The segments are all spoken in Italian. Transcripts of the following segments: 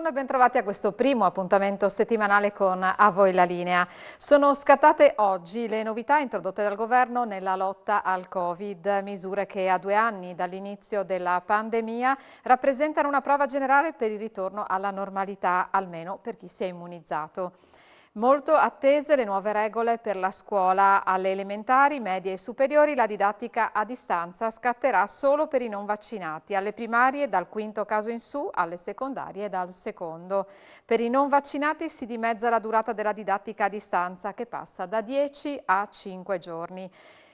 Buongiorno e bentrovati a questo primo appuntamento settimanale con A Voi la Linea. Sono scattate oggi le novità introdotte dal governo nella lotta al Covid, misure che a 2 anni dall'inizio della pandemia rappresentano una prova generale per il ritorno alla normalità, almeno per chi si è immunizzato. Molto attese le nuove regole per la scuola. Alle elementari, medie e superiori la didattica a distanza scatterà solo per i non vaccinati, alle primarie dal quinto caso in su, alle secondarie dal secondo. Per i non vaccinati si dimezza la durata della didattica a distanza che passa da 10 a 5 giorni.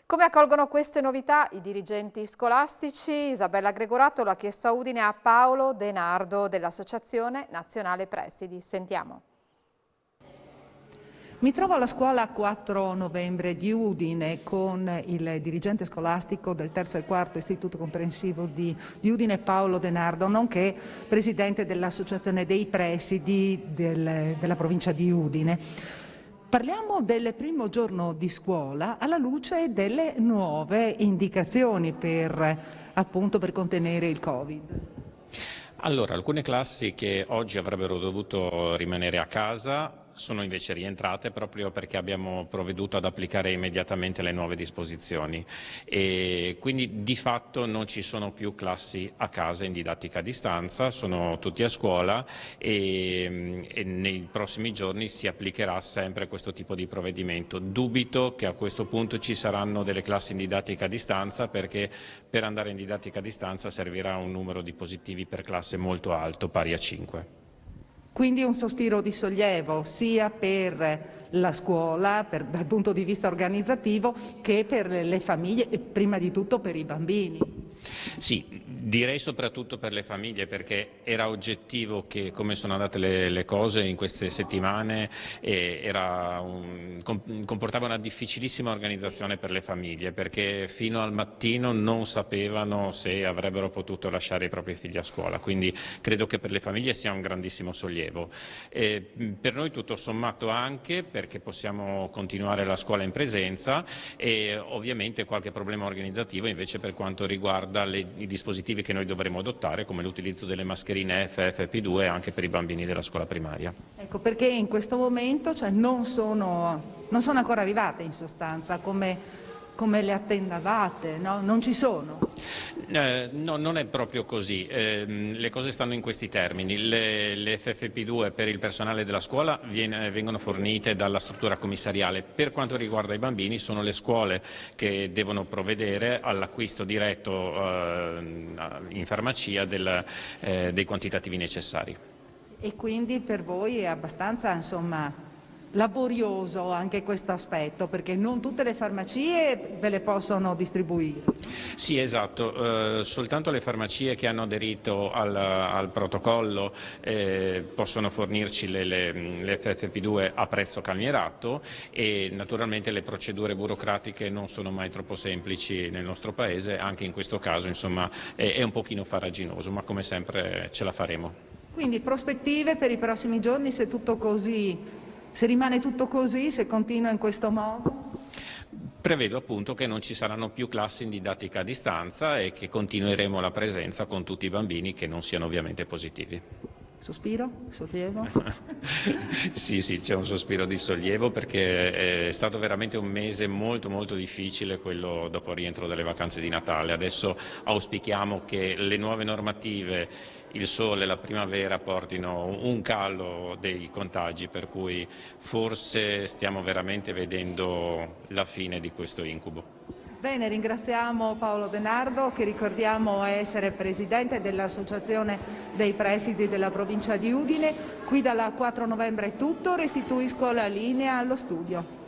Come accolgono queste novità i dirigenti scolastici? Isabella Gregorato l'ha chiesto a Udine a Paolo De Nardo dell'Associazione Nazionale Presidi. Sentiamo. Mi trovo alla scuola 4 novembre di Udine con il dirigente scolastico del terzo e quarto istituto comprensivo di Udine, Paolo De Nardo, nonché presidente dell'Associazione dei Presidi della provincia di Udine. Parliamo del primo giorno di scuola alla luce delle nuove indicazioni per contenere il Covid. Allora, alcune classi che oggi avrebbero dovuto rimanere a casa sono invece rientrate proprio perché abbiamo provveduto ad applicare immediatamente le nuove disposizioni e quindi di fatto non ci sono più classi a casa in didattica a distanza, sono tutti a scuola e nei prossimi giorni si applicherà sempre questo tipo di provvedimento. Dubito che a questo punto ci saranno delle classi in didattica a distanza perché per andare in didattica a distanza servirà un numero di positivi per classe molto alto, pari a 5. Quindi un sospiro di sollievo sia per la scuola, dal punto di vista organizzativo, che per le famiglie e prima di tutto per i bambini. Sì, direi soprattutto per le famiglie perché era oggettivo che come sono andate le cose in queste settimane comportava una difficilissima organizzazione per le famiglie perché fino al mattino non sapevano se avrebbero potuto lasciare i propri figli a scuola, quindi credo che per le famiglie sia un grandissimo sollievo. Per noi tutto sommato anche perché possiamo continuare la scuola in presenza e ovviamente qualche problema organizzativo invece per quanto riguarda i dispositivi che noi dovremo adottare come l'utilizzo delle mascherine FFP2 anche per i bambini della scuola primaria. Ecco, perché in questo momento non sono ancora arrivate in sostanza come le attendavate, no? Non ci sono. No, non è proprio così, le cose stanno in questi termini, le FFP2 per il personale della scuola vengono fornite dalla struttura commissariale, per quanto riguarda i bambini sono le scuole che devono provvedere all'acquisto diretto in farmacia dei quantitativi necessari. E quindi per voi è abbastanza, laborioso anche questo aspetto, perché non tutte le farmacie ve le possono distribuire. Sì, esatto, soltanto le farmacie che hanno aderito al protocollo possono fornirci le FFP2 a prezzo calmierato e naturalmente le procedure burocratiche non sono mai troppo semplici nel nostro paese, anche in questo caso è un pochino farraginoso, ma come sempre ce la faremo. Quindi prospettive per i prossimi giorni se rimane tutto così, se continua in questo modo? Prevedo appunto che non ci saranno più classi in didattica a distanza e che continueremo la presenza con tutti i bambini che non siano ovviamente positivi. Sospiro? Sollievo? Sì, c'è un sospiro di sollievo perché è stato veramente un mese molto molto difficile quello dopo il rientro dalle vacanze di Natale. Adesso auspichiamo che le nuove normative, il sole, la primavera portino un calo dei contagi, per cui forse stiamo veramente vedendo la fine di questo incubo. Bene, ringraziamo Paolo De Nardo, che ricordiamo essere presidente dell'Associazione dei Presidi della provincia di Udine. Qui dalla 4 novembre è tutto, restituisco la linea allo studio.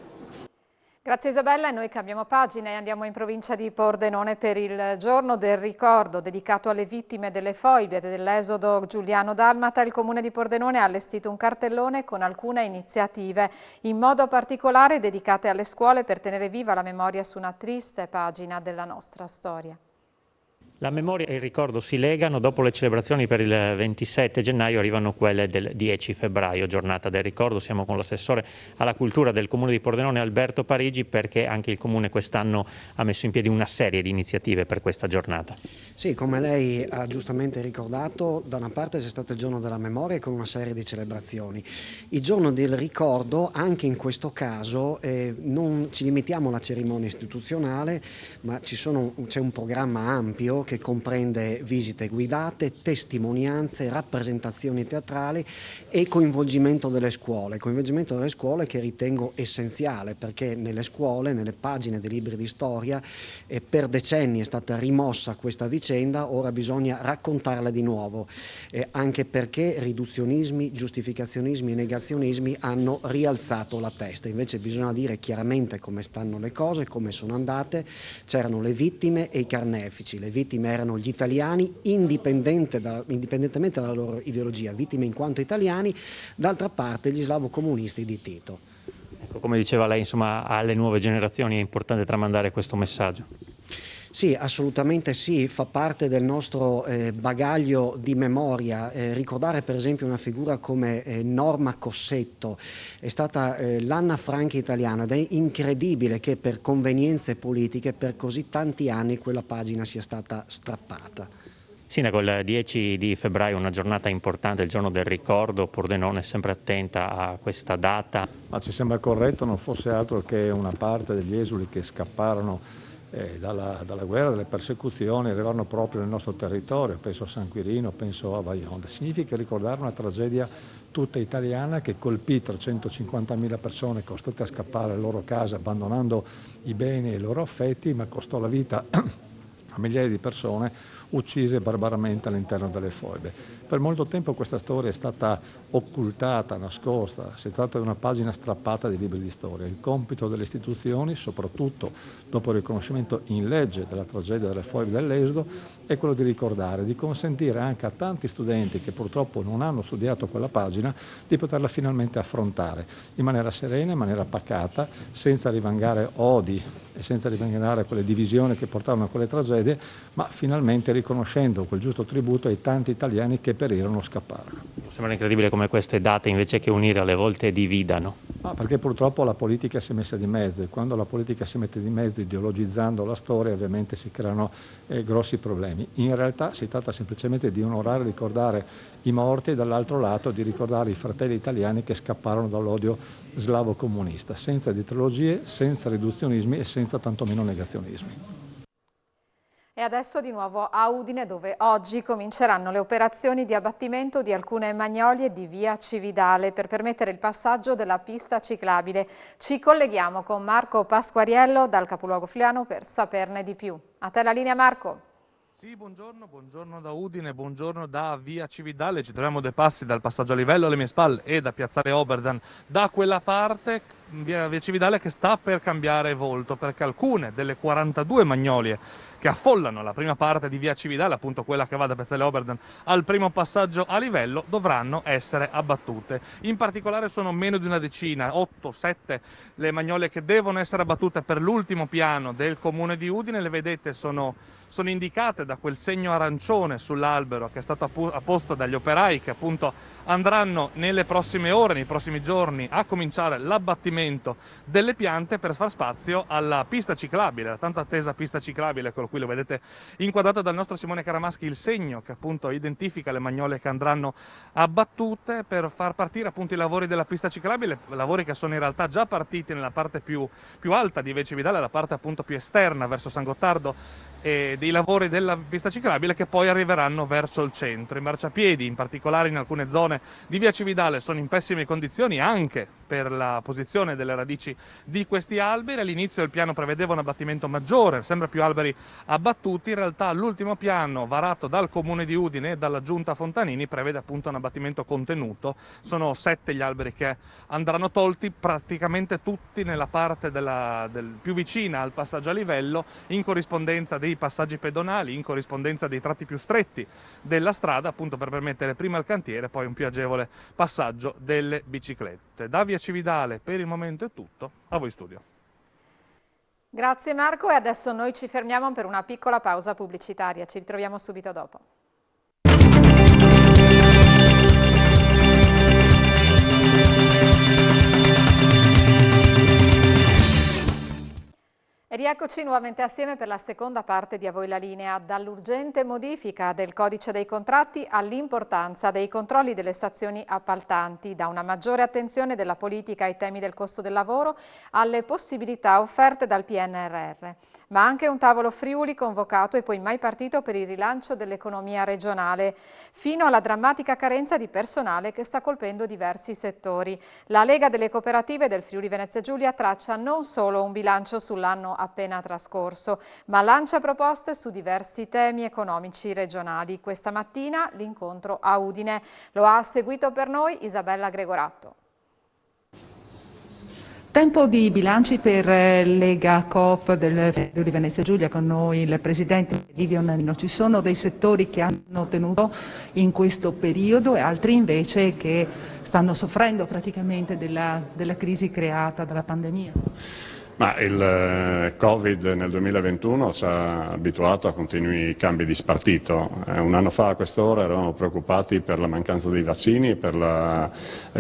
Grazie Isabella, e noi cambiamo pagina e andiamo in provincia di Pordenone per il giorno del ricordo dedicato alle vittime delle foibe dell'esodo giuliano-dalmata. Il comune di Pordenone ha allestito un cartellone con alcune iniziative, in modo particolare dedicate alle scuole per tenere viva la memoria su una triste pagina della nostra storia. La memoria e il ricordo si legano, dopo le celebrazioni per il 27 gennaio arrivano quelle del 10 febbraio, giornata del ricordo. Siamo con l'assessore alla cultura del Comune di Pordenone, Alberto Parigi, perché anche il Comune quest'anno ha messo in piedi una serie di iniziative per questa giornata. Sì, come lei ha giustamente ricordato, da una parte c'è stato il giorno della memoria con una serie di celebrazioni. Il giorno del ricordo, anche in questo caso, non ci limitiamo alla cerimonia istituzionale, ma c'è un programma ampio che comprende visite guidate, testimonianze, rappresentazioni teatrali e coinvolgimento delle scuole. Coinvolgimento delle scuole che ritengo essenziale, perché nelle scuole, nelle pagine dei libri di storia, per decenni è stata rimossa questa vicenda, ora bisogna raccontarla di nuovo, anche perché riduzionismi, giustificazionismi e negazionismi hanno rialzato la testa. Invece bisogna dire chiaramente come stanno le cose, come sono andate. C'erano le vittime e i carnefici. Le vittime erano gli italiani, indipendentemente dalla loro ideologia, vittime in quanto italiani, d'altra parte gli slavo-comunisti di Tito. Ecco, come diceva lei, insomma, alle nuove generazioni è importante tramandare questo messaggio. Sì, assolutamente sì, fa parte del nostro bagaglio di memoria. Ricordare per esempio una figura come Norma Cossetto è stata l'Anna Franchi italiana, ed è incredibile che per convenienze politiche per così tanti anni quella pagina sia stata strappata. Sindaco, il 10 di febbraio è una giornata importante, il giorno del ricordo. Pordenone è sempre attenta a questa data. Ma ci sembra corretto non fosse altro che una parte degli esuli che scapparono dalla guerra, dalle persecuzioni, arrivarono proprio nel nostro territorio, penso a San Quirino, penso a Vajont. Significa ricordare una tragedia tutta italiana che colpì 350.000 persone costrette a scappare dalle loro case abbandonando i beni e i loro affetti, ma costò la vita a migliaia di persone uccise barbaramente all'interno delle foibe. Per molto tempo questa storia è stata occultata, nascosta, si tratta di una pagina strappata dei libri di storia. Il compito delle istituzioni, soprattutto dopo il riconoscimento in legge della tragedia delle foibe dell'Esodo, è quello di ricordare, di consentire anche a tanti studenti che purtroppo non hanno studiato quella pagina di poterla finalmente affrontare in maniera serena, in maniera pacata, senza rivangare odi e senza rivangare quelle divisioni che portarono a quelle tragedie, ma finalmente riconoscendo quel giusto tributo ai tanti italiani che perirono o scapparono. Sembra incredibile come queste date, invece che unire, alle volte dividano. Perché purtroppo la politica si è messa di mezzo, e quando la politica si mette di mezzo ideologizzando la storia ovviamente si creano grossi problemi. In realtà si tratta semplicemente di onorare e ricordare i morti e dall'altro lato di ricordare i fratelli italiani che scapparono dall'odio slavo-comunista, senza dietrologie, senza riduzionismi e senza tantomeno negazionismi. E adesso di nuovo a Udine, dove oggi cominceranno le operazioni di abbattimento di alcune magnolie di via Cividale per permettere il passaggio della pista ciclabile. Ci colleghiamo con Marco Pasquariello dal capoluogo friulano per saperne di più. A te la linea, Marco. Sì, buongiorno da Udine, buongiorno da via Cividale. Ci troviamo due passi dal passaggio a livello alle mie spalle e da piazzale Oberdan. Da quella parte via Cividale che sta per cambiare volto, perché alcune delle 42 magnolie che affollano la prima parte di via Cividale, appunto quella che va da piazzale Oberdan al primo passaggio a livello, dovranno essere abbattute. In particolare sono meno di una decina, 8-7 le magnolie che devono essere abbattute per l'ultimo piano del comune di Udine. Le vedete, sono indicate da quel segno arancione sull'albero che è stato apposto dagli operai che appunto andranno nelle prossime ore, nei prossimi giorni, a cominciare l'abbattimento delle piante per far spazio alla pista ciclabile, la tanto attesa pista ciclabile, con cui lo vedete inquadrato dal nostro Simone Caramaschi, il segno che appunto identifica le magnole che andranno abbattute per far partire appunto i lavori della pista ciclabile, lavori che sono in realtà già partiti nella parte più alta di via Cividale, la parte appunto più esterna verso San Gottardo, e dei lavori della pista ciclabile che poi arriveranno verso il centro. I marciapiedi, in particolare in alcune zone di via Cividale, sono in pessime condizioni anche per la posizione delle radici di questi alberi. All'inizio il piano prevedeva un abbattimento maggiore, sempre più alberi abbattuti. In realtà l'ultimo piano varato dal Comune di Udine e dalla Giunta Fontanini prevede appunto un abbattimento contenuto. Sono 7 gli alberi che andranno tolti, praticamente tutti nella parte più vicina al passaggio a livello, in corrispondenza dei passaggi pedonali, in corrispondenza dei tratti più stretti della strada, appunto per permettere prima il cantiere, poi un più agevole passaggio delle biciclette. Da via Cividale per il momento è tutto, a voi studio. Grazie Marco, e adesso noi ci fermiamo per una piccola pausa pubblicitaria. Ci ritroviamo subito dopo. E rieccoci nuovamente assieme per la seconda parte di A voi la linea, dall'urgente modifica del codice dei contratti all'importanza dei controlli delle stazioni appaltanti, da una maggiore attenzione della politica ai temi del costo del lavoro alle possibilità offerte dal PNRR, ma anche un tavolo Friuli convocato e poi mai partito per il rilancio dell'economia regionale, fino alla drammatica carenza di personale che sta colpendo diversi settori. La Lega delle Cooperative del Friuli Venezia Giulia traccia non solo un bilancio sull'anno appena trascorso, ma lancia proposte su diversi temi economici regionali. Questa mattina l'incontro a Udine lo ha seguito per noi Isabella Gregoratto. Tempo di bilanci per Lega Coop del Friuli Venezia Giulia, con noi il presidente Livio Nannino. Ci sono dei settori che hanno tenuto in questo periodo e altri invece che stanno soffrendo praticamente della crisi creata dalla pandemia. Ma il Covid nel 2021 ci ha abituato a continui cambi di spartito. Un anno fa a quest'ora eravamo preoccupati per la mancanza dei vaccini e per la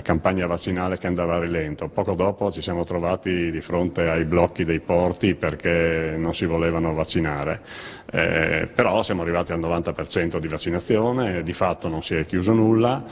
campagna vaccinale che andava a rilento. Poco dopo ci siamo trovati di fronte ai blocchi dei porti perché non si volevano vaccinare. Però siamo arrivati al 90% di vaccinazione, di fatto non si è chiuso nulla.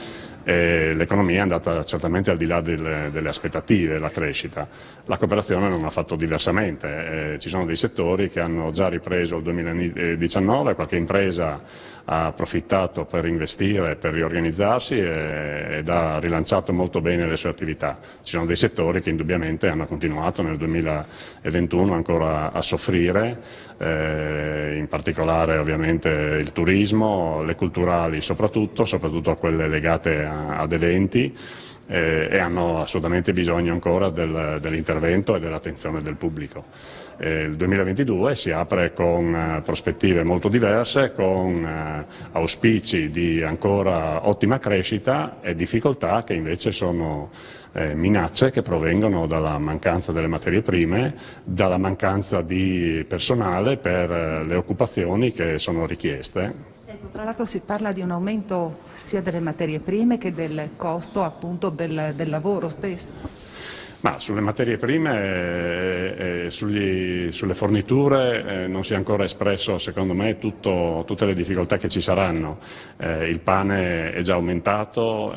L'economia è andata certamente al di là delle aspettative, la crescita. La cooperazione non ha fatto diversamente, ci sono dei settori che hanno già ripreso il 2019, qualche impresa ha approfittato per investire, per riorganizzarsi ed ha rilanciato molto bene le sue attività. Ci sono dei settori che indubbiamente hanno continuato nel 2021 ancora a soffrire, in particolare ovviamente il turismo, le culturali soprattutto quelle legate ad eventi, e hanno assolutamente bisogno ancora dell'intervento e dell'attenzione del pubblico. Il 2022 si apre con prospettive molto diverse, con auspici di ancora ottima crescita e difficoltà che invece sono minacce che provengono dalla mancanza delle materie prime, dalla mancanza di personale per le occupazioni che sono richieste. Tra l'altro si parla di un aumento sia delle materie prime che del costo appunto del lavoro stesso. Ma sulle materie prime e sulle forniture non si è ancora espresso, secondo me, tutte le difficoltà che ci saranno. Il pane è già aumentato,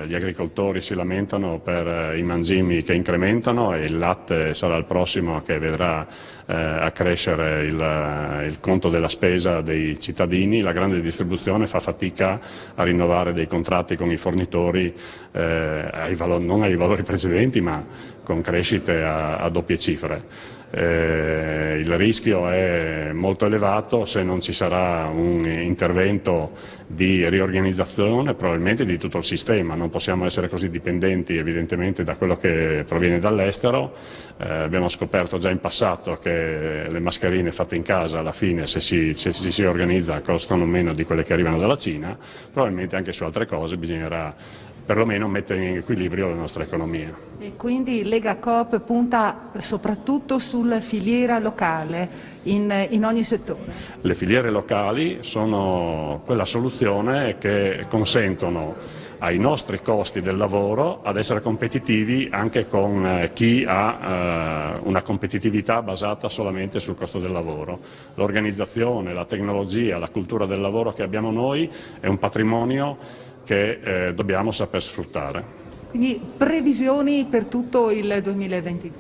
gli agricoltori si lamentano per i mangimi che incrementano e il latte sarà il prossimo che vedrà accrescere il conto della spesa dei cittadini. La grande distribuzione fa fatica a rinnovare dei contratti con i fornitori non ai valori precedenti, ma con crescite a doppie cifre. Il rischio è molto elevato se non ci sarà un intervento di riorganizzazione probabilmente di tutto il sistema. Non possiamo essere così dipendenti evidentemente da quello che proviene dall'estero. Abbiamo scoperto già in passato che le mascherine fatte in casa alla fine, se si organizza, costano meno di quelle che arrivano dalla Cina. Probabilmente anche su altre cose bisognerà perlomeno mettere in equilibrio la nostra economia. E quindi Lega Coop punta soprattutto sulla filiera locale in ogni settore. Le filiere locali sono quella soluzione che consentono ai nostri costi del lavoro ad essere competitivi anche con chi ha una competitività basata solamente sul costo del lavoro. L'organizzazione, la tecnologia, la cultura del lavoro che abbiamo noi è un patrimonio che dobbiamo saper sfruttare. Quindi previsioni per tutto il 2022.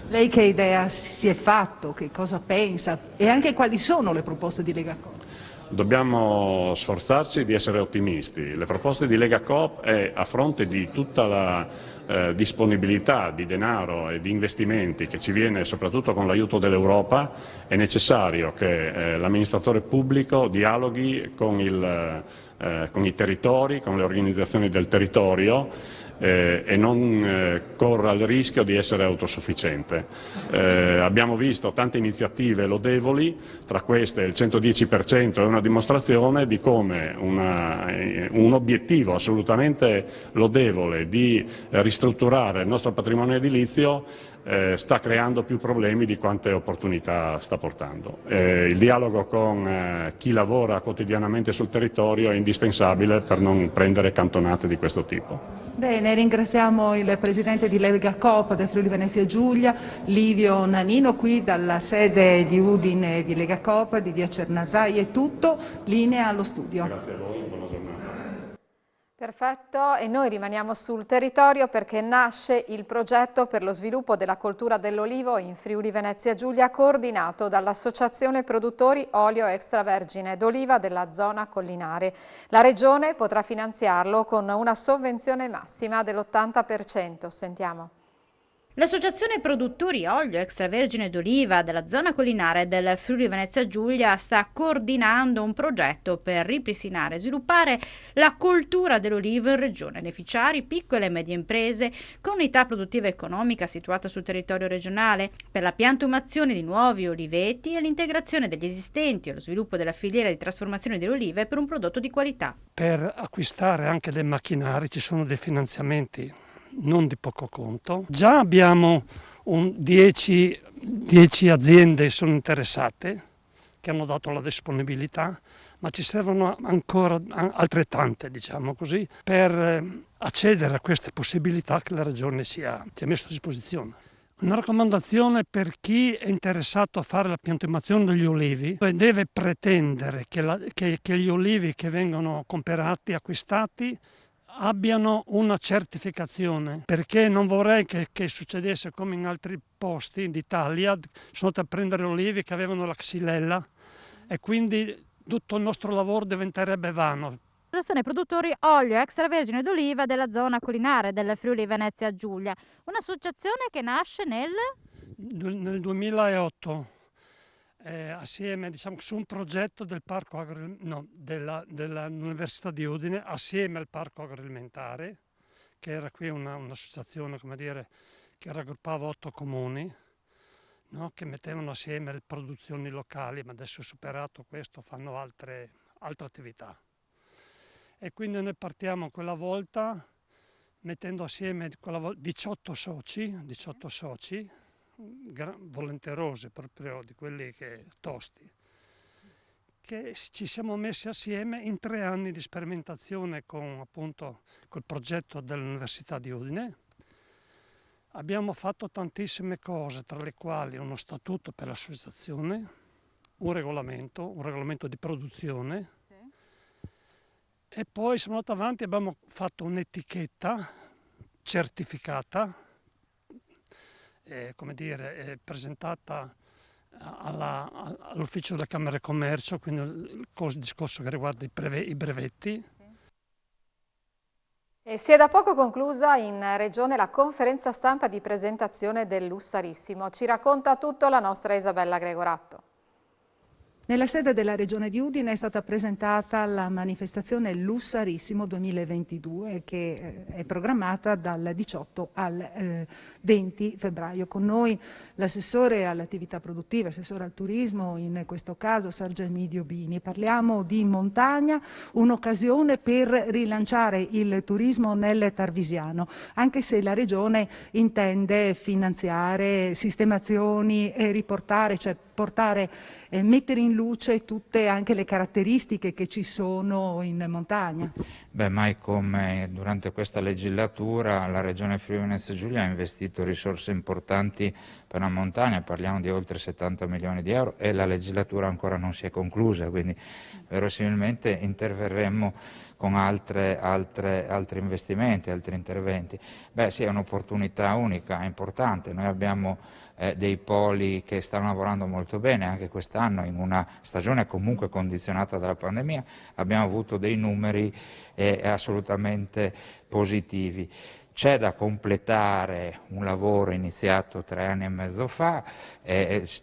Lei che idea si è fatto, che cosa pensa e anche quali sono le proposte di Lega Coop? Dobbiamo sforzarci di essere ottimisti. Le proposte di Lega Coop è, a fronte di tutta la disponibilità di denaro e di investimenti che ci viene soprattutto con l'aiuto dell'Europa, è necessario che l'amministratore pubblico dialoghi con i territori, con le organizzazioni del territorio e non corra il rischio di essere autosufficiente. Abbiamo visto tante iniziative lodevoli, tra queste il 110% è una dimostrazione di come un obiettivo assolutamente lodevole di ristrutturare il nostro patrimonio edilizio sta creando più problemi di quante opportunità sta portando. Il dialogo con chi lavora quotidianamente sul territorio è indispensabile per non prendere cantonate di questo tipo. Bene, ringraziamo il presidente di Lega Coop del Friuli Venezia Giulia, Livio Nannino, qui dalla sede di Udine di Lega Coop di via Cernazai. È tutto, linea allo studio. Grazie a voi, buona giornata. Perfetto, e noi rimaniamo sul territorio perché nasce il progetto per lo sviluppo della coltura dell'olivo in Friuli Venezia Giulia, coordinato dall'Associazione Produttori Olio Extravergine d'Oliva della zona collinare. La Regione potrà finanziarlo con una sovvenzione massima dell'80%. Sentiamo. L'Associazione Produttori Olio Extravergine d'Oliva della zona collinare del Friuli Venezia Giulia sta coordinando un progetto per ripristinare e sviluppare la coltura dell'olivo in regione, beneficiari piccole e medie imprese, comunità produttiva economica situata sul territorio regionale, per la piantumazione di nuovi oliveti e l'integrazione degli esistenti e lo sviluppo della filiera di trasformazione delle olive per un prodotto di qualità. Per acquistare anche dei macchinari ci sono dei finanziamenti non di poco conto. Già abbiamo 10 aziende sono interessate che hanno dato la disponibilità, ma ci servono ancora altrettante, diciamo così, per accedere a queste possibilità che la Regione ci ha messo a disposizione. Una raccomandazione per chi è interessato a fare la piantumazione degli olivi: deve pretendere che gli olivi che vengono comprati, acquistati, abbiano una certificazione, perché non vorrei che succedesse come in altri posti d'Italia. Sono andato a prendere olivi che avevano la xylella e quindi tutto il nostro lavoro diventerebbe vano. L'associazione Produttori Olio Extravergine d'Oliva della zona collinare del Friuli Venezia Giulia, un'associazione che nasce nel 2008. Assieme, diciamo, su un progetto del parco dell'Università di Udine, assieme al parco agroalimentare, che era qui un'associazione, come dire, che raggruppava 8 comuni, no? Che mettevano assieme le produzioni locali, ma adesso superato questo fanno altre attività. E quindi noi partiamo quella volta mettendo assieme 18 soci, volenterosi, proprio di quelli che tosti, che ci siamo messi assieme in 3 anni di sperimentazione con appunto col progetto dell'Università di Udine. Abbiamo fatto tantissime cose, tra le quali uno statuto per l'associazione, un regolamento di produzione, e poi siamo andati avanti e abbiamo fatto un'etichetta certificata, presentata all'ufficio della Camera di Commercio, quindi il discorso che riguarda i brevetti. E si è da poco conclusa in Regione la conferenza stampa di presentazione del Lussarissimo. Ci racconta tutto la nostra Isabella Gregoratto. Nella sede della Regione di Udine è stata presentata la manifestazione Lussarissimo 2022 che è programmata dal 18 al 20 febbraio. Con noi l'assessore alle attività produttive, assessore al turismo, in questo caso Sergio Emidio Bini. Parliamo di montagna, un'occasione per rilanciare il turismo nel Tarvisiano, anche se la Regione intende finanziare sistemazioni e riportare, cioè mettere in luce tutte anche le caratteristiche che ci sono in montagna. Mai come durante questa legislatura la Regione Friuli Venezia Giulia ha investito risorse importanti per la montagna, parliamo di oltre 70 milioni di euro e la legislatura ancora non si è conclusa, quindi verosimilmente interverremo con altri investimenti, altri interventi. Sì, è un'opportunità unica, importante. Noi abbiamo dei poli che stanno lavorando molto bene anche quest'anno, in una stagione comunque condizionata dalla pandemia, abbiamo avuto dei numeri assolutamente positivi. C'è da completare un lavoro iniziato 3 anni e mezzo fa,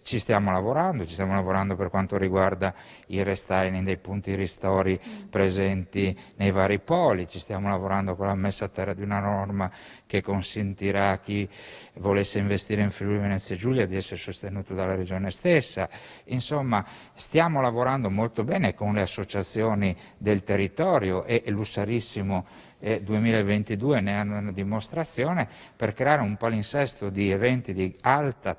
ci stiamo lavorando per quanto riguarda il restyling dei punti ristori presenti nei vari poli, ci stiamo lavorando con la messa a terra di una norma che consentirà a chi volesse investire in Friuli Venezia Giulia di essere sostenuto dalla Regione stessa. Insomma, stiamo lavorando molto bene con le associazioni del territorio e Lussarissimo 2022 ne hanno una dimostrazione, per creare un palinsesto di eventi di alta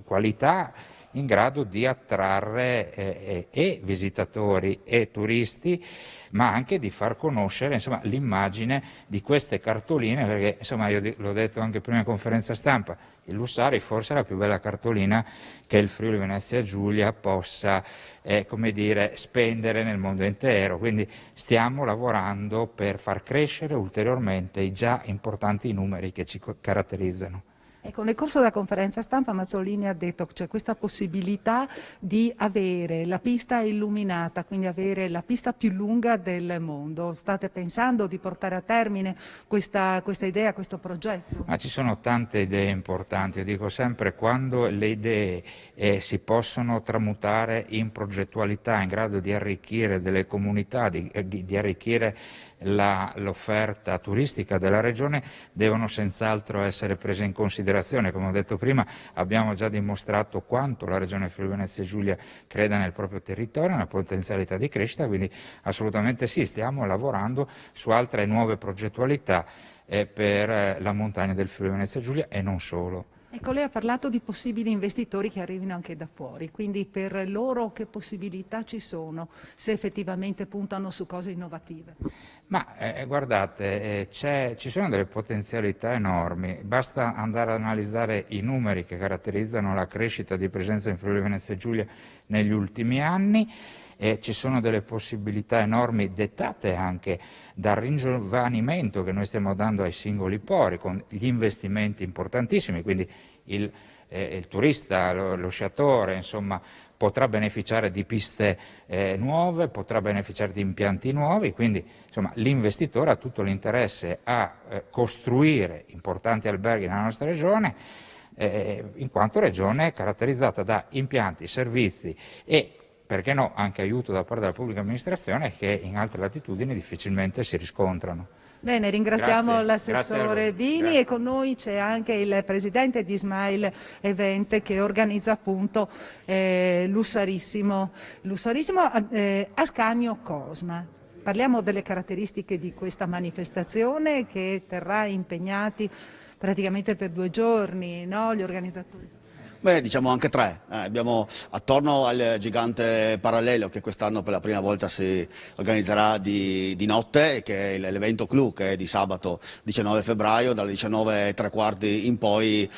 qualità in grado di attrarre e visitatori e turisti, ma anche di far conoscere l'immagine di queste cartoline, perché io l'ho detto anche prima in conferenza stampa, il Lussari forse è la più bella cartolina che il Friuli Venezia Giulia possa spendere nel mondo intero, quindi stiamo lavorando per far crescere ulteriormente i già importanti numeri che ci caratterizzano. Ecco, nel corso della conferenza stampa Mazzolini ha detto che c'è questa possibilità di avere la pista illuminata, quindi avere la pista più lunga del mondo. State pensando di portare a termine questa idea, questo progetto? Ma ci sono tante idee importanti, io dico sempre, quando le idee si possono tramutare in progettualità in grado di arricchire delle comunità, di arricchire l'offerta turistica della regione, devono senz'altro essere prese in considerazione. Come ho detto prima, abbiamo già dimostrato quanto la regione Friuli Venezia Giulia creda nel proprio territorio, nella potenzialità di crescita, quindi assolutamente sì, stiamo lavorando su altre nuove progettualità per la montagna del Friuli Venezia Giulia e non solo. Ecco, lei ha parlato di possibili investitori che arrivino anche da fuori, quindi per loro che possibilità ci sono se effettivamente puntano su cose innovative? Ma guardate, ci sono delle potenzialità enormi, basta andare ad analizzare i numeri che caratterizzano la crescita di presenza in Friuli Venezia Giulia negli ultimi anni. Ci sono delle possibilità enormi dettate anche dal ringiovanimento che noi stiamo dando ai singoli pori, con gli investimenti importantissimi, quindi il turista, lo sciatore, potrà beneficiare di piste nuove, potrà beneficiare di impianti nuovi, quindi l'investitore ha tutto l'interesse a costruire importanti alberghi nella nostra regione, in quanto regione caratterizzata da impianti, servizi e perché no, anche aiuto da parte della pubblica amministrazione che in altre latitudini difficilmente si riscontrano. Bene, ringraziamo l'assessore Vini e con noi c'è anche il presidente di Smile Event che organizza appunto Lussarissimo Ascanio Cosma. Parliamo delle caratteristiche di questa manifestazione che terrà impegnati praticamente per 2 giorni, no, gli organizzatori? Beh, diciamo anche 3. Abbiamo attorno al gigante parallelo che quest'anno per la prima volta si organizzerà di notte, che è l'evento clou, che è di sabato 19 febbraio, dalle 19:15 in poi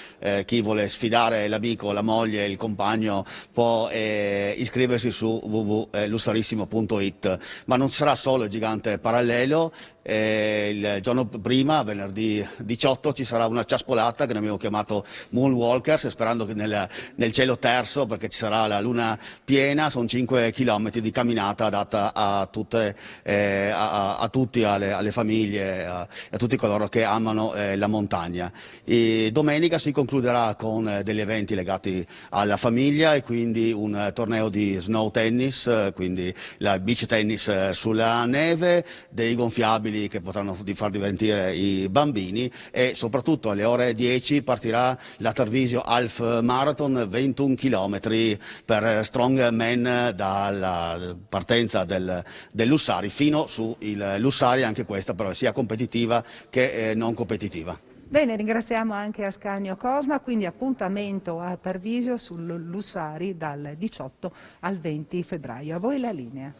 chi vuole sfidare l'amico, la moglie, il compagno può iscriversi su www.lussarissimo.it. Ma non sarà solo il gigante parallelo. Il giorno prima, venerdì 18, ci sarà una ciaspolata che noi abbiamo chiamato Moonwalkers, sperando che nel cielo terzo, perché ci sarà la luna piena, sono 5 chilometri di camminata adatta a tutti, alle famiglie, a tutti coloro che amano la montagna. E domenica si concluderà con degli eventi legati alla famiglia e quindi un torneo di snow tennis, quindi la beach tennis sulla neve, dei gonfiabili che potranno far divertire i bambini e soprattutto alle ore 10 partirà la Tarvisio Half Marathon, 21 km per strongman dalla partenza del Lussari fino su il Lussari, anche questa però sia competitiva che non competitiva. Bene, ringraziamo anche Ascanio Cosma, quindi appuntamento a Tarvisio sul Lussari dal 18 al 20 febbraio. A voi la linea.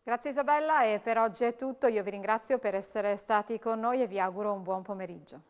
Grazie Isabella e per oggi è tutto, io vi ringrazio per essere stati con noi e vi auguro un buon pomeriggio.